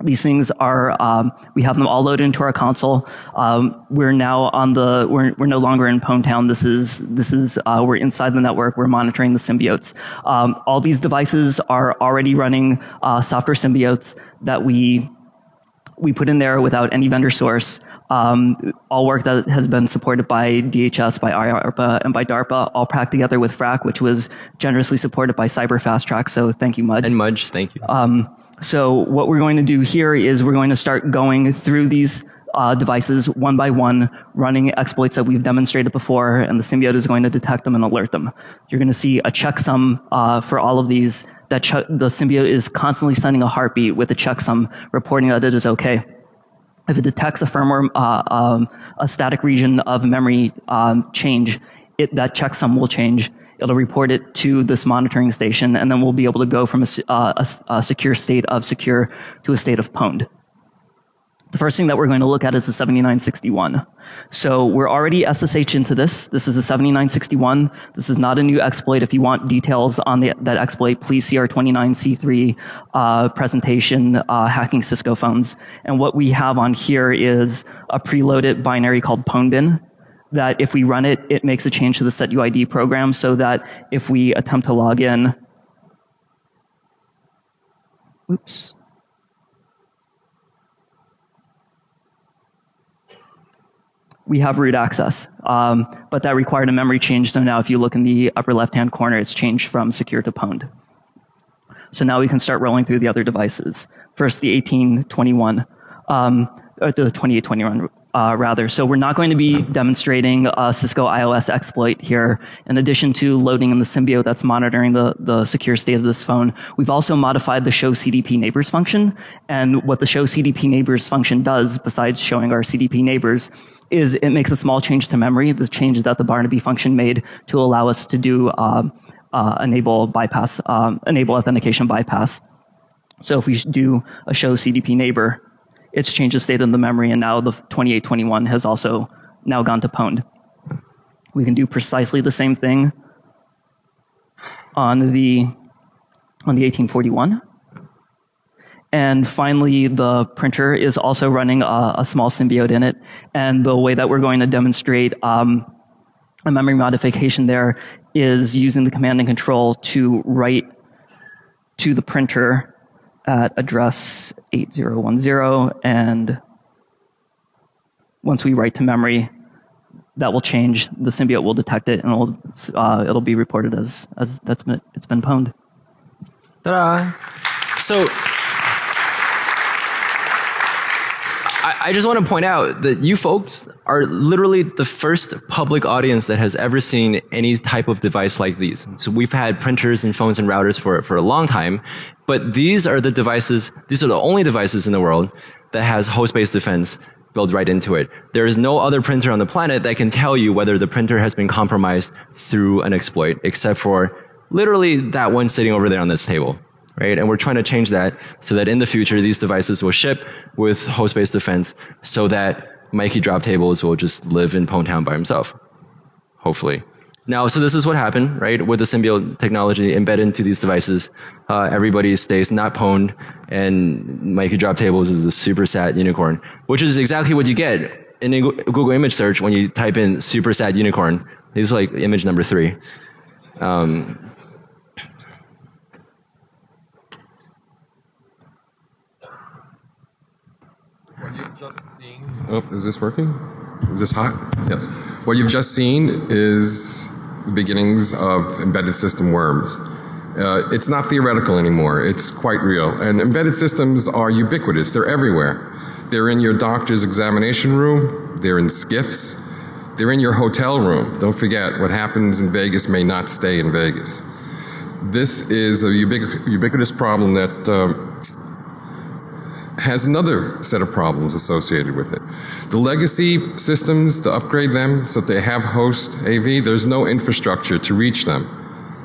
These things are, we have them all loaded into our console. We're now on the, we're no longer in Pwntown. This is, we're inside the network. We're monitoring the symbiotes. All these devices are already running software symbiotes that we put in there without any vendor source. All work that has been supported by DHS, by IARPA, and by DARPA, all packed together with FRAC, which was generously supported by Cyber Fast Track. So thank you, Mud. And Mudge, thank you. So what we're going to do here is we're going to start going through these devices one by one, running exploits that we've demonstrated before, and the symbiote is going to detect them and alert them. You're going to see a checksum for all of these. That the symbiote is constantly sending a heartbeat with a checksum reporting that it is okay. If it detects a firmware, a static region of memory change, that checksum will change. It'll report it to this monitoring station, and then we'll be able to go from a secure state of secure to a state of pwned. The first thing that we're going to look at is the 7961. So we're already SSH into this. This is a 7961. This is not a new exploit. If you want details on that exploit, please see our 29C3 presentation, Hacking Cisco Phones. And what we have on here is a preloaded binary called pwnbin, that if we run it, it makes a change to the setuid program so that if we attempt to log in, oops. We have root access, but that required a memory change. So now if you look in the upper left-hand corner, it's changed from secure to pwned. So now we can start rolling through the other devices. First, the 1821, or the 2821, rather. So we're not going to be demonstrating a Cisco iOS exploit here. In addition to loading in the Symbiote that's monitoring the secure state of this phone, we've also modified the show CDP neighbors function. And what the show CDP neighbors function does, besides showing our CDP neighbors, is it makes a small change to memory, the change that the Barnaby function made to allow us to do enable authentication bypass. So if we do a show CDP neighbor, it's changed the state of the memory, and now the 2821 has also now gone to pwned. We can do precisely the same thing on the 1841. And finally, the printer is also running a small Symbiote in it. And the way that we're going to demonstrate a memory modification there is using the command and control to write to the printer at address 8010. And once we write to memory, that will change. The Symbiote will detect it, and it'll be reported as it's been pwned. Ta-da! So I just want to point out that you folks are literally the first public audience that has ever seen any type of device like these. So we've had printers and phones and routers for a long time, but these are the devices, these are the only devices in the world that has host-based defense built right into it. There is no other printer on the planet that can tell you whether the printer has been compromised through an exploit, except for literally that one sitting over there on this table. Right? And we're trying to change that so that in the future, these devices will ship with host-based defense so that Mikey drop tables will just live in Pwn Town by himself. Hopefully. Now, so this is what happened, right? With the Symbiote technology embedded into these devices, everybody stays not pwned, and Mikey drop tables is a super sad unicorn, which is exactly what you get in Google image search when you type in super sad unicorn. This is like image number 3. What you've just seen. Oh, is this working? Is this hot? Yes. What you've just seen is the beginnings of embedded system worms. It's not theoretical anymore. It's quite real. And embedded systems are ubiquitous. They're everywhere. They're in your doctor's examination room. They're in SCIFs. They're in your hotel room. Don't forget, what happens in Vegas may not stay in Vegas. This is a ubiquitous problem that has another set of problems associated with it. The legacy systems, to upgrade them so that they have host AV, there's no infrastructure to reach them.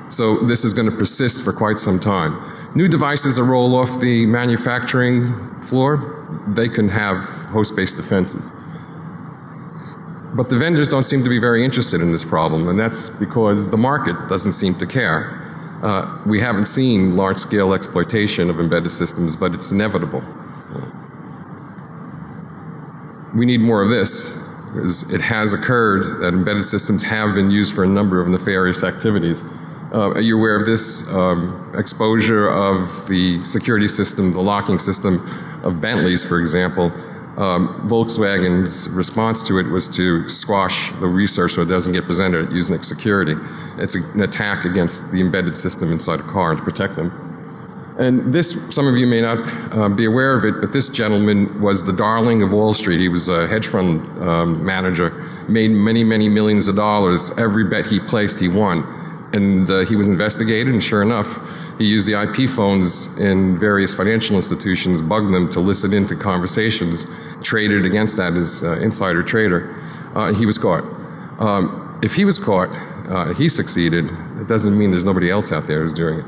So this is going to persist for quite some time. New devices that roll off the manufacturing floor, they can have host-based defenses. But the vendors don't seem to be very interested in this problem, and that's because the market doesn't seem to care. We haven't seen large-scale exploitation of embedded systems, but it's inevitable. We need more of this, because it has occurred that embedded systems have been used for a number of nefarious activities. Are you aware of this exposure of the security system, the locking system of Bentleys, for example? Volkswagen's response to it was to squash the research so it doesn't get presented at Usenix Security. It's an attack against the embedded system inside a car to protect them. And this, some of you may not be aware of it, but this gentleman was the darling of Wall Street. He was a hedge fund manager, made many, many millions of dollars. Every bet he placed, he won. And he was investigated, and sure enough, he used the IP phones in various financial institutions, bugged them to listen into conversations, traded against that as insider trader. He was caught. If he was caught, he succeeded, it doesn't mean there's nobody else out there who's doing it.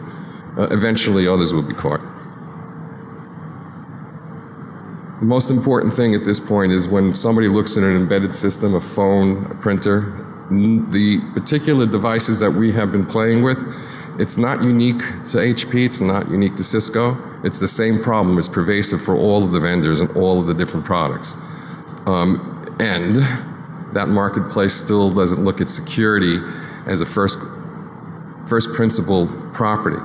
Eventually others will be caught. The most important thing at this point is when somebody looks at an embedded system, a phone, a printer, the particular devices that we have been playing with, it's not unique to HP, it's not unique to Cisco. It's the same problem. It's pervasive for all of the vendors and all of the different products. And that marketplace still doesn't look at security as a first principle property.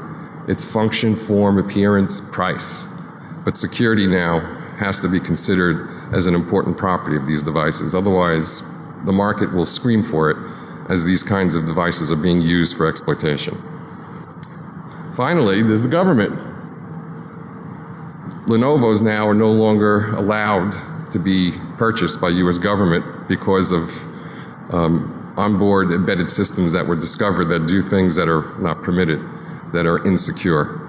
It's function, form, appearance, price. But security now has to be considered as an important property of these devices. Otherwise, the market will scream for it as these kinds of devices are being used for exploitation. Finally, there's the government. Lenovo's now are no longer allowed to be purchased by U.S. government because of onboard embedded systems that were discovered that do things that are not permitted, that are insecure.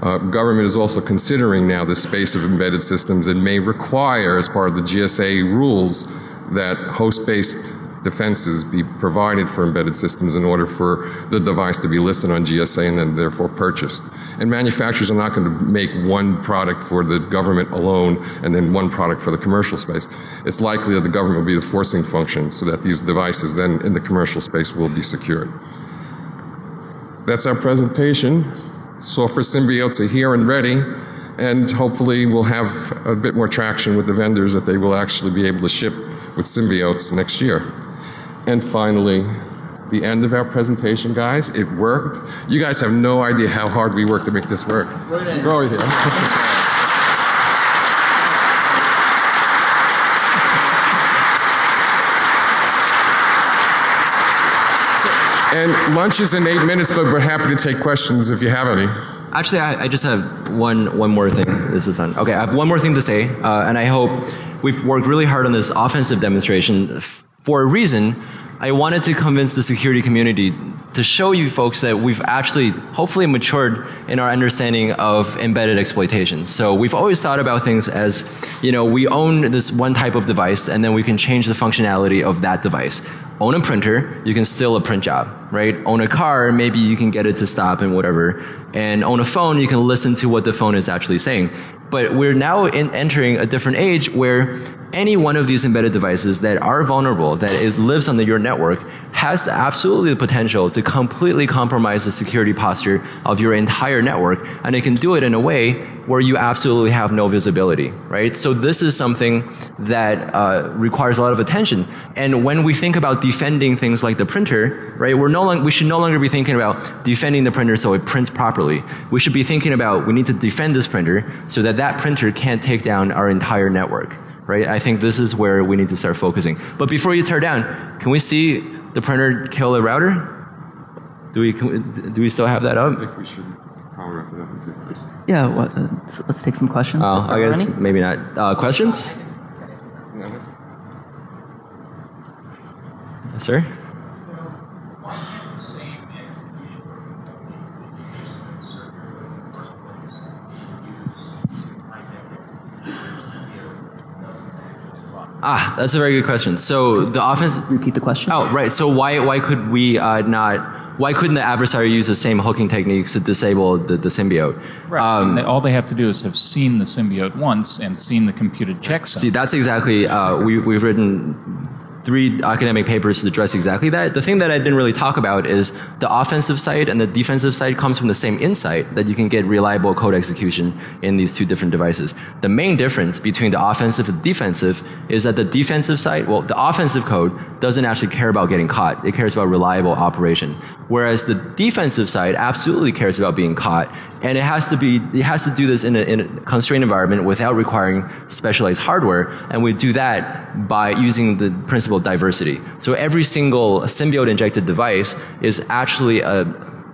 Government is also considering now the space of embedded systems and may require, as part of the GSA rules, that host-based defenses be provided for embedded systems in order for the device to be listed on GSA and then therefore purchased. And manufacturers are not going to make one product for the government alone and then one product for the commercial space. It's likely that the government will be the forcing function so that these devices then in the commercial space will be secured. That's our presentation. Software Symbiotes are here and ready, and hopefully we'll have a bit more traction with the vendors that they will actually be able to ship with Symbiotes next year. And finally, the end of our presentation, guys. It worked. You guys have no idea how hard we worked to make this work. Go over here. And lunch is in 8 minutes, but we're happy to take questions if you have any. Actually, I just have one more thing. This is on. Okay, I have one more thing to say, and I hope we've worked really hard on this offensive demonstration for a reason. I wanted to convince the security community to show you folks that we've actually hopefully matured in our understanding of embedded exploitation. So we've always thought about things as, we own this one type of device and then we can change the functionality of that device. Own a printer, you can steal a print job, right? Own a car, maybe you can get it to stop and whatever. And own a phone, you can listen to what the phone is actually saying. But we're now entering a different age where any one of these embedded devices that are vulnerable, that it lives on your network, has absolutely the potential to completely compromise the security posture of your entire network, and it can do it in a way where you absolutely have no visibility, right? So this is something that requires a lot of attention. And when we think about defending things like the printer, right, we should no longer be thinking about defending the printer so it prints properly. We should be thinking about we need to defend this printer so that that printer can't take down our entire network. Right? I think this is where we need to start focusing. But before you tear down, can we see the printer kill a router? Do we still have that up? I think we should probably wrap it up. Yeah, so let's take some questions. I guess maybe not. Questions? No, that's it. Yes, sir? That's a very good question. So the offense. Repeat the question. Oh, right. So why could we why couldn't the adversary use the same hooking techniques to disable the symbiote? Right. All they have to do is have seen the symbiote once and seen the computed checksum. See, that's exactly, we've written 3 academic papers to address exactly that. The thing that I didn't really talk about is the offensive side and the defensive side comes from the same insight that you can get reliable code execution in these 2 different devices. The main difference between the offensive and the defensive is that the defensive side, well, the offensive code doesn't actually care about getting caught. It cares about reliable operation. Whereas the defensive side absolutely cares about being caught, and it has to do this in a constrained environment without requiring specialized hardware, and we do that by using the principle of diversity. So every single symbiote injected device is actually a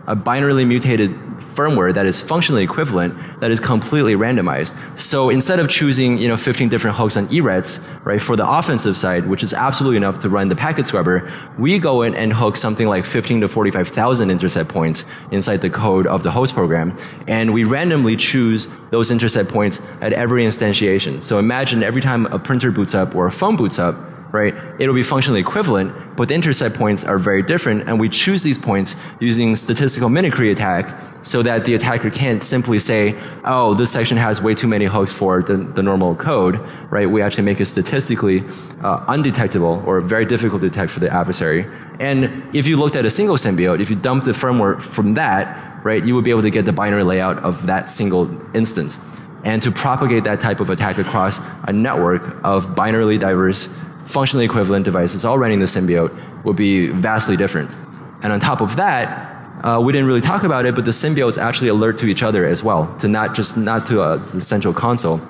binarily mutated firmware that is functionally equivalent, that is completely randomized. So instead of choosing 15 different hooks on ERETs, right, for the offensive side, which is absolutely enough to run the packet scrubber, we go in and hook something like 15 to 45,000 intercept points inside the code of the host program, and we randomly choose those intercept points at every instantiation. So imagine every time a printer boots up or a phone boots up, right? It'll be functionally equivalent, but the intercept points are very different, and we choose these points using statistical mimicry attack so that the attacker can't simply say, oh, this section has way too many hooks for the normal code, right? We actually make it statistically undetectable or very difficult to detect for the adversary. And if you looked at a single symbiote, if you dumped the firmware from that, right, you would be able to get the binary layout of that single instance. And to propagate that type of attack across a network of binarily diverse, functionally equivalent devices all running the symbiote would be vastly different. And on top of that, we didn't really talk about it, but the symbiotes actually alert to each other as well, to not to the central console,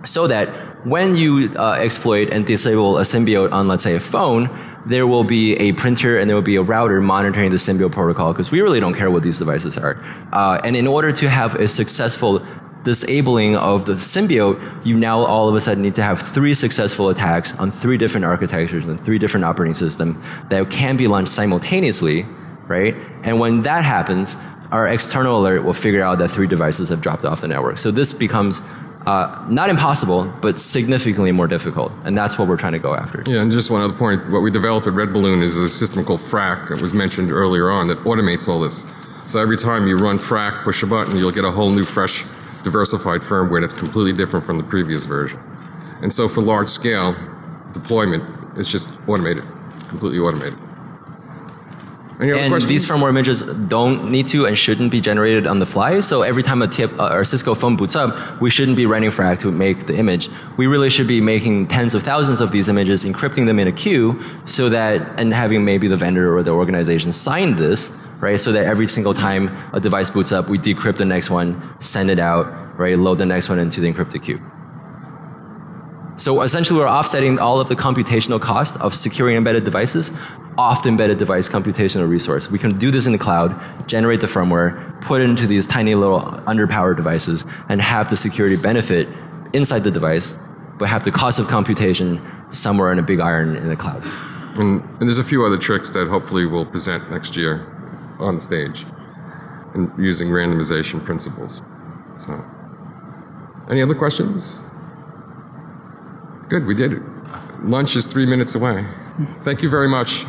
so that when you exploit and disable a symbiote on, let's say, a phone, there will be a printer and there will be a router monitoring the symbiote protocol, because we really don't care what these devices are. And in order to have a successful disabling of the symbiote, you now all of a sudden need to have 3 successful attacks on 3 different architectures and 3 different operating systems that can be launched simultaneously, right? And when that happens, our external alert will figure out that 3 devices have dropped off the network. So this becomes not impossible, but significantly more difficult, and that's what we're trying to go after. Yeah, and just one other point, what we developed at Red Balloon is a system called FRAC that was mentioned earlier on that automates all this. So every time you run FRAC, push a button, you'll get a whole new fresh diversified firmware that's completely different from the previous version. And so for large scale deployment, it's just automated, completely automated. Any other questions? These firmware images don't need to and shouldn't be generated on the fly. So every time a or Cisco phone boots up, we shouldn't be running FRAC to make the image. We really should be making tens of thousands of these images, encrypting them in a queue, so that, and having maybe the vendor or the organization sign this, right? So that every single time a device boots up, we decrypt the next one, send it out, right? Load the next one into the encrypted queue. So essentially we're offsetting all of the computational cost of securing embedded devices off the embedded device computational resource. We can do this in the cloud, generate the firmware, put it into these tiny little underpowered devices, and have the security benefit inside the device, but have the cost of computation somewhere in a big iron in the cloud. And there's a few other tricks that hopefully we'll present next year on the stage, and using randomization principles. So, any other questions? Good, we did it. Lunch is 3 minutes away. Thank you very much.